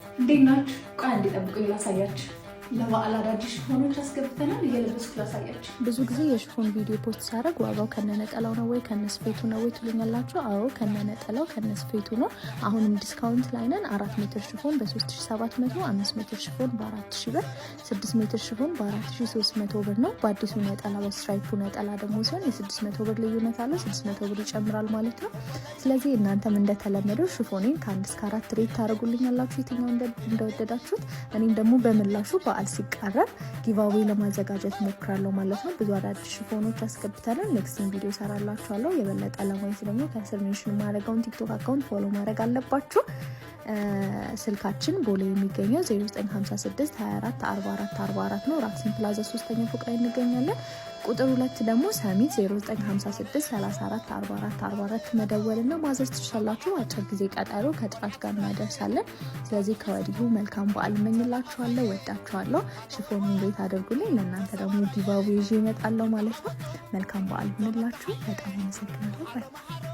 እንዴት ናችሁ? ቃል እንዲጠብቁኝ ላሳያችሁ። ለበዓል አዳዲስ ሽፎኖች አስገብተናል። እየለበስኩ ላሳያችሁ። ብዙ ጊዜ የሽፎን ቪዲዮ ፖስት ሳደርግ ዋጋው ከነነጠላው ነው ወይ ከነስፌቱ ነው ወይ ትሉኛላችሁ። አዎ ከነነጠላው ከነስፌቱ ነው። አሁንም ዲስካውንት ላይ ነን። 4 ሜትር ሽፎን በ3700፣ 5 ሜትር ሽፎን በ4000 ብር፣ 6 ሜትር ሽፎን በ4300 ብር ነው። በአዲሱ ነጠላ በስትራይፑ ነጠላ ደግሞ ሲሆን የ600 ብር ልዩነት አለው። 600 ብር ይጨምራል ማለት ነው። ስለዚህ እናንተም እንደተለመደው ሽፎኔን ከ1 እስከ 4 ሬት ታደርጉልኛላችሁ የትኛው እንደወደዳችሁት። እኔም ደግሞ በምላሹ በዓል ሲቃረብ ጊቫዌ ለማዘጋጀት ሞክራለሁ ማለት ነው። ብዙ አዳዲስ ሽፎኖች አስገብተናል። ኔክስት ቪዲዮ ሰራላችኋለሁ። የበለጠ ለማየት ደግሞ ከስር ሜንሽን ማድረጋውን ቲክቶክ አካውንት ፎሎ ማድረግ አለባችሁ። ስልካችን ቦሌ የሚገኘው 0956 24 44 44 ነው። ራክሲን ፕላዛ 3ኛ ፎቅ ላይ እንገኛለን። ቁጥር 2 ደግሞ ሰሚት 0956 34 44 44 መደወልና ማዘዝ ትችላላችሁ። አጭር ጊዜ ቀጠሮ ከጥራት ጋር እናደርሳለን። ስለዚህ ከወዲሁ መልካም በዓል እመኝላችኋለሁ። ወዳችኋለሁ። ሽፎኑን ቤት አድርጉልኝ። ለእናንተ ደግሞ ጊቫዌ ይዤ እመጣለሁ ማለት ነው። መልካም በዓል ይሁንላችሁ። በጣም አመሰግናለሁ።